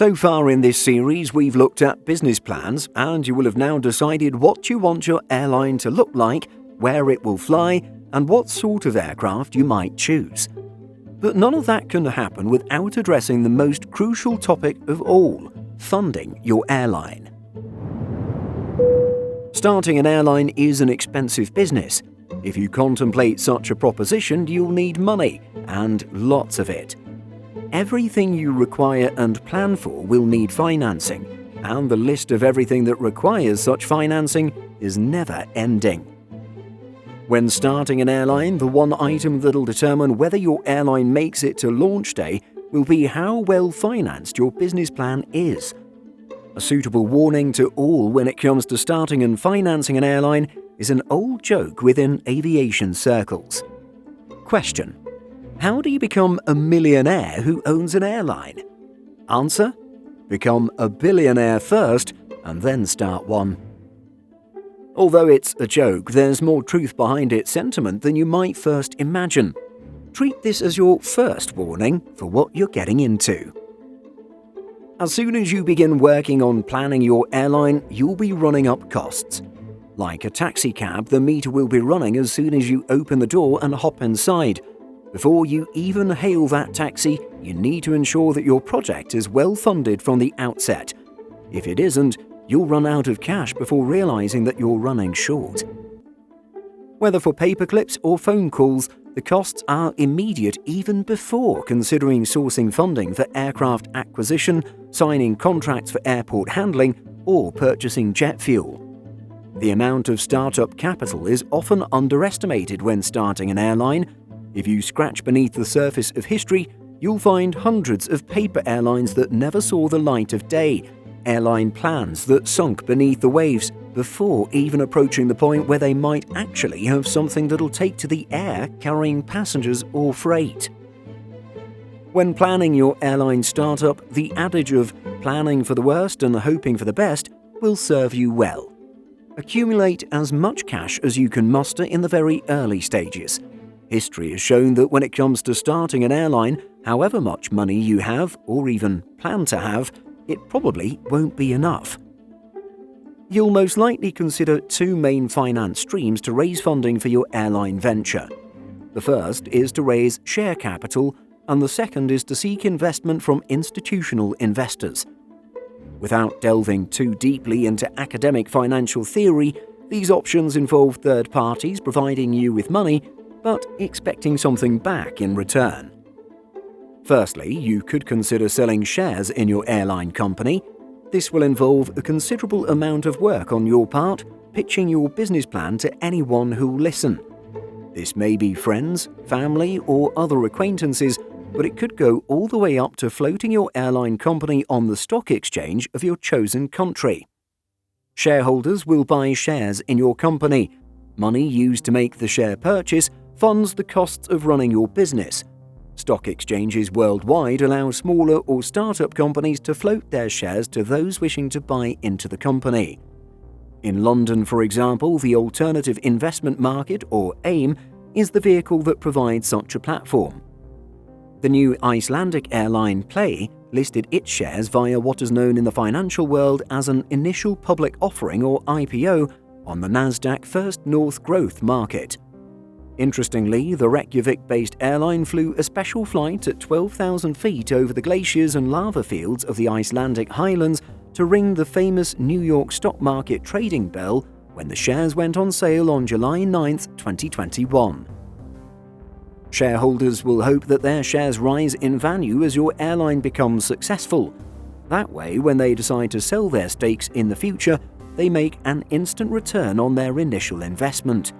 So far in this series, we've looked at business plans, and you will have now decided what you want your airline to look like, where it will fly, and what sort of aircraft you might choose. But none of that can happen without addressing the most crucial topic of all: funding your airline. Starting an airline is an expensive business. If you contemplate such a proposition, you'll need money, and lots of it. Everything you require and plan for will need financing, and the list of everything that requires such financing is never ending. When starting an airline, the one item that'll determine whether your airline makes it to launch day will be how well financed your business plan is. A suitable warning to all when it comes to starting and financing an airline is an old joke within aviation circles. Question: how do you become a millionaire who owns an airline? Answer: become a billionaire first and then start one. Although it's a joke, there's more truth behind its sentiment than you might first imagine. Treat this as your first warning for what you're getting into. As soon as you begin working on planning your airline, you'll be running up costs. Like a taxi cab, the meter will be running as soon as you open the door and hop inside. Before you even hail that taxi, you need to ensure that your project is well funded from the outset. If it isn't, you'll run out of cash before realizing that you're running short. Whether for paperclips or phone calls, the costs are immediate even before considering sourcing funding for aircraft acquisition, signing contracts for airport handling, or purchasing jet fuel. The amount of startup capital is often underestimated when starting an airline. If you scratch beneath the surface of history, you'll find hundreds of paper airlines that never saw the light of day, airline plans that sunk beneath the waves before even approaching the point where they might actually have something that'll take to the air carrying passengers or freight. When planning your airline startup, the adage of planning for the worst and hoping for the best will serve you well. Accumulate as much cash as you can muster in the very early stages. History has shown that when it comes to starting an airline, however much money you have, or even plan to have, it probably won't be enough. You'll most likely consider two main finance streams to raise funding for your airline venture. The first is to raise share capital, and the second is to seek investment from institutional investors. Without delving too deeply into academic financial theory, these options involve third parties providing you with money, but expecting something back in return. Firstly, you could consider selling shares in your airline company. This will involve a considerable amount of work on your part, pitching your business plan to anyone who'll listen. This may be friends, family, or other acquaintances, but it could go all the way up to floating your airline company on the stock exchange of your chosen country. Shareholders will buy shares in your company. Money used to make the share purchase funds the costs of running your business. Stock exchanges worldwide allow smaller or startup companies to float their shares to those wishing to buy into the company. In London, for example, the Alternative Investment Market, or AIM, is the vehicle that provides such a platform. The new Icelandic airline Play listed its shares via what is known in the financial world as an initial public offering, or IPO, on the Nasdaq First North Growth market. Interestingly, the Reykjavik-based airline flew a special flight at 12,000 feet over the glaciers and lava fields of the Icelandic highlands to ring the famous New York stock market trading bell when the shares went on sale on July 9, 2021. Shareholders will hope that their shares rise in value as your airline becomes successful. That way, when they decide to sell their stakes in the future, they make an instant return on their initial investment.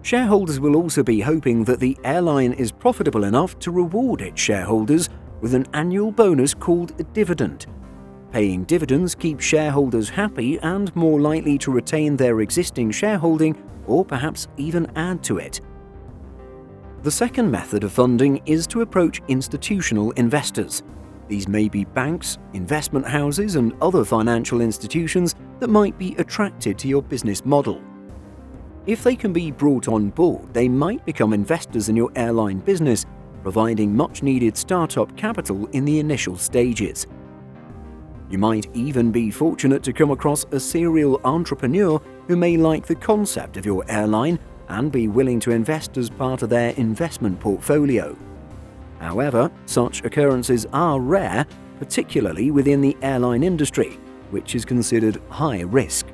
Shareholders will also be hoping that the airline is profitable enough to reward its shareholders with an annual bonus called a dividend. Paying dividends keeps shareholders happy and more likely to retain their existing shareholding or perhaps even add to it. The second method of funding is to approach institutional investors. These may be banks, investment houses, and other financial institutions that might be attracted to your business model. If they can be brought on board, they might become investors in your airline business, providing much-needed startup capital in the initial stages. You might even be fortunate to come across a serial entrepreneur who may like the concept of your airline and be willing to invest as part of their investment portfolio. However, such occurrences are rare, particularly within the airline industry, which is considered high risk.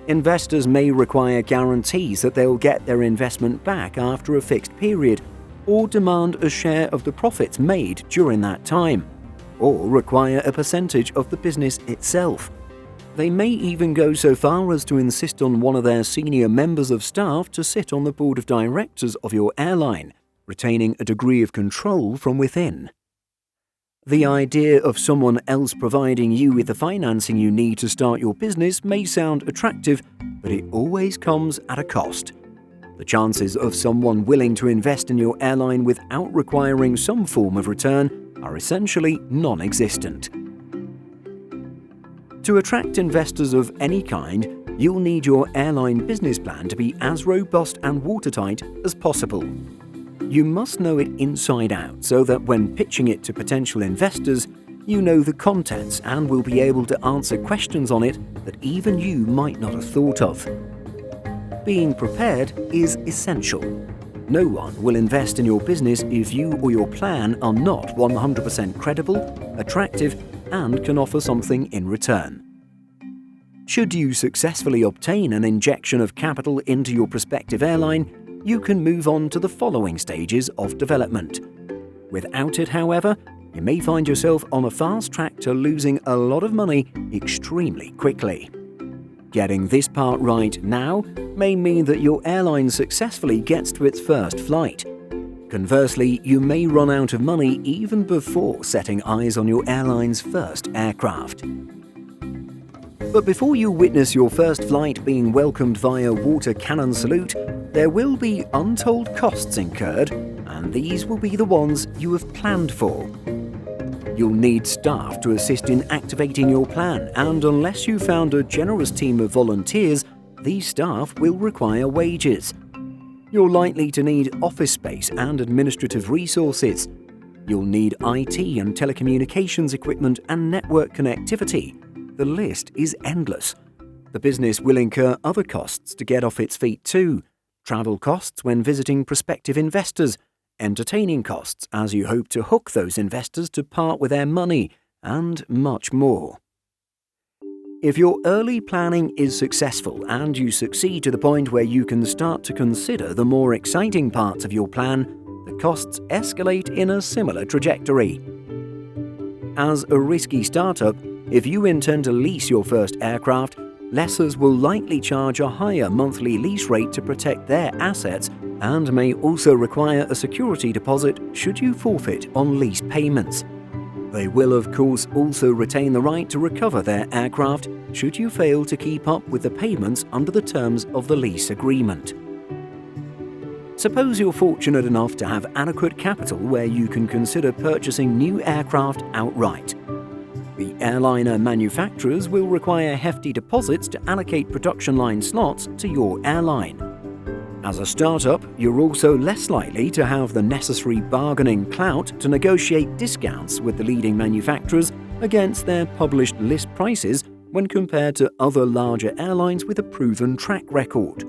Investors may require guarantees that they'll get their investment back after a fixed period, or demand a share of the profits made during that time, or require a percentage of the business itself. They may even go so far as to insist on one of their senior members of staff to sit on the board of directors of your airline, retaining a degree of control from within. The idea of someone else providing you with the financing you need to start your business may sound attractive, but it always comes at a cost. The chances of someone willing to invest in your airline without requiring some form of return are essentially non-existent. To attract investors of any kind, you'll need your airline business plan to be as robust and watertight as possible. You must know it inside out so that when pitching it to potential investors, you know the contents and will be able to answer questions on it that even you might not have thought of. Being prepared is essential. No one will invest in your business if you or your plan are not 100% credible, attractive, and can offer something in return. Should you successfully obtain an injection of capital into your prospective airline, you can move on to the following stages of development. Without it, however, you may find yourself on a fast track to losing a lot of money extremely quickly. Getting this part right now may mean that your airline successfully gets to its first flight. Conversely, you may run out of money even before setting eyes on your airline's first aircraft. But before you witness your first flight being welcomed via water cannon salute, there will be untold costs incurred, and these will be the ones you have planned for. You'll need staff to assist in activating your plan, and unless you found a generous team of volunteers, these staff will require wages. You're likely to need office space and administrative resources. You'll need IT and telecommunications equipment and network connectivity. The list is endless. The business will incur other costs to get off its feet too. Travel costs when visiting prospective investors, entertaining costs as you hope to hook those investors to part with their money, and much more. If your early planning is successful and you succeed to the point where you can start to consider the more exciting parts of your plan, the costs escalate in a similar trajectory. As a risky startup, if you intend to lease your first aircraft, lessors will likely charge a higher monthly lease rate to protect their assets and may also require a security deposit should you forfeit on lease payments. They will of course also retain the right to recover their aircraft should you fail to keep up with the payments under the terms of the lease agreement. Suppose you're fortunate enough to have adequate capital where you can consider purchasing new aircraft outright. The airliner manufacturers will require hefty deposits to allocate production line slots to your airline. As a startup, you're also less likely to have the necessary bargaining clout to negotiate discounts with the leading manufacturers against their published list prices when compared to other larger airlines with a proven track record.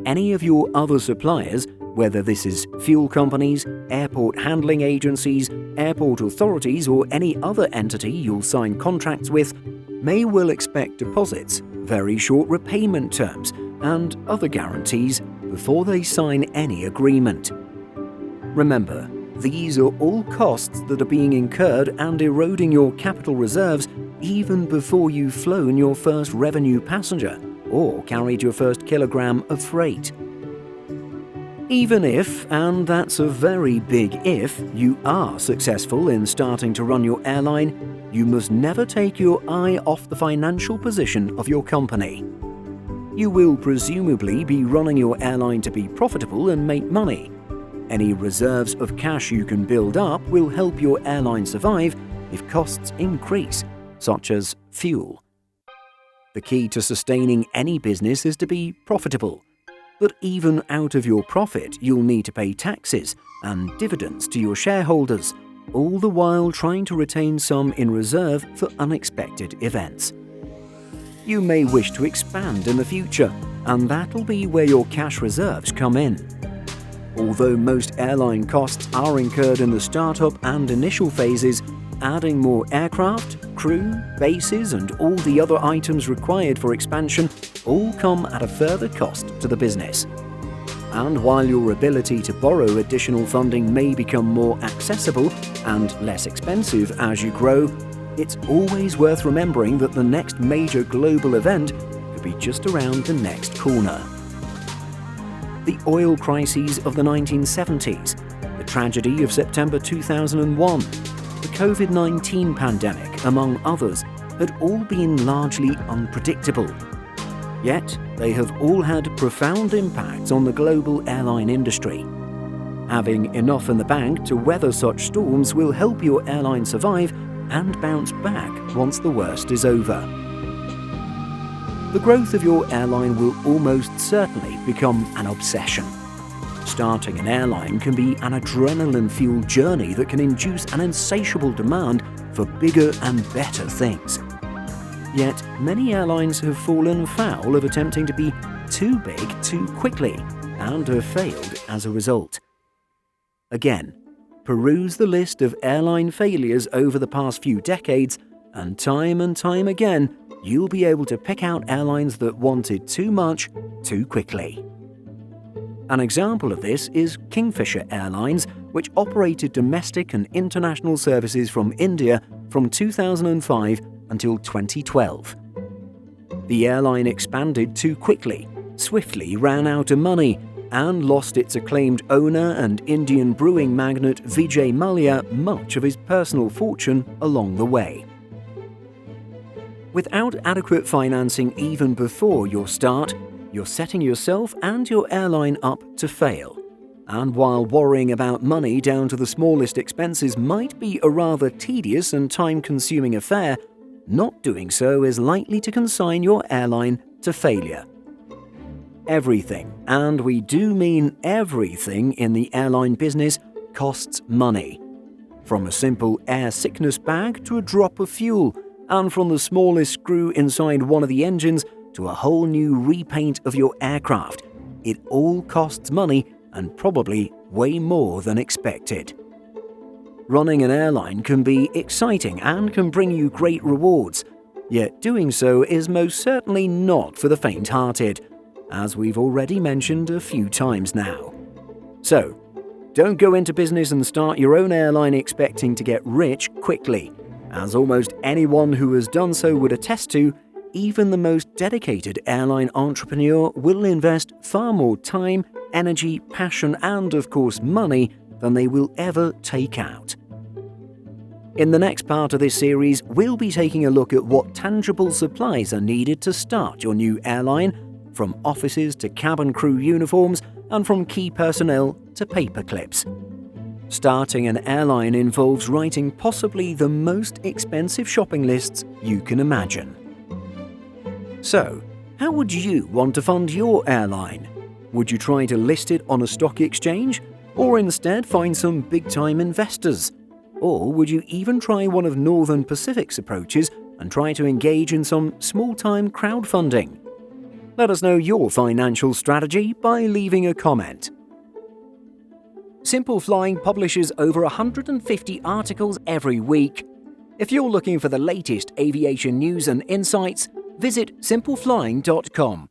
Any of your other suppliers, whether this is fuel companies, airport handling agencies, airport authorities, or any other entity you'll sign contracts with, may well expect deposits, very short repayment terms, and other guarantees before they sign any agreement. Remember, these are all costs that are being incurred and eroding your capital reserves even before you've flown your first revenue passenger or carried your first kilogram of freight. Even if, and that's a very big if, you are successful in starting to run your airline, you must never take your eye off the financial position of your company. You will presumably be running your airline to be profitable and make money. Any reserves of cash you can build up will help your airline survive if costs increase, such as fuel. The key to sustaining any business is to be profitable. But even out of your profit, you'll need to pay taxes and dividends to your shareholders, all the while trying to retain some in reserve for unexpected events. You may wish to expand in the future, and that'll be where your cash reserves come in. Although most airline costs are incurred in the startup and initial phases, adding more aircraft, crew, bases, and all the other items required for expansion all come at a further cost to the business. And while your ability to borrow additional funding may become more accessible and less expensive as you grow, it's always worth remembering that the next major global event could be just around the next corner. The oil crises of the 1970s, the tragedy of September 2001, the COVID-19 pandemic, among others, had all been largely unpredictable. Yet, they have all had profound impacts on the global airline industry. Having enough in the bank to weather such storms will help your airline survive and bounce back once the worst is over. The growth of your airline will almost certainly become an obsession. Starting an airline can be an adrenaline-fueled journey that can induce an insatiable demand for bigger and better things. Yet, many airlines have fallen foul of attempting to be too big too quickly and have failed as a result. Again, peruse the list of airline failures over the past few decades, and time again, you'll be able to pick out airlines that wanted too much too quickly. An example of this is Kingfisher Airlines, which operated domestic and international services from India from 2005 until 2012. The airline expanded too quickly, swiftly ran out of money, and lost its acclaimed owner and Indian brewing magnate Vijay Mallya much of his personal fortune along the way. Without adequate financing even before your start, you're setting yourself and your airline up to fail. And while worrying about money down to the smallest expenses might be a rather tedious and time-consuming affair, not doing so is likely to consign your airline to failure. Everything, and we do mean everything in the airline business, costs money. From a simple air sickness bag to a drop of fuel, and from the smallest screw inside one of the engines to a whole new repaint of your aircraft, it all costs money and probably way more than expected. Running an airline can be exciting and can bring you great rewards, yet doing so is most certainly not for the faint-hearted, as we've already mentioned a few times now. So, don't go into business and start your own airline expecting to get rich quickly. As almost anyone who has done so would attest to, even the most dedicated airline entrepreneur will invest far more time, energy, passion, and of course money than they will ever take out. In the next part of this series, we'll be taking a look at what tangible supplies are needed to start your new airline, from offices to cabin crew uniforms, and from key personnel to paper clips. Starting an airline involves writing possibly the most expensive shopping lists you can imagine. So, how would you want to fund your airline? Would you try to list it on a stock exchange, or instead find some big-time investors? Or would you even try one of Northern Pacific's approaches and try to engage in some small-time crowdfunding? Let us know your financial strategy by leaving a comment. Simple Flying publishes over 150 articles every week. If you're looking for the latest aviation news and insights, visit simpleflying.com.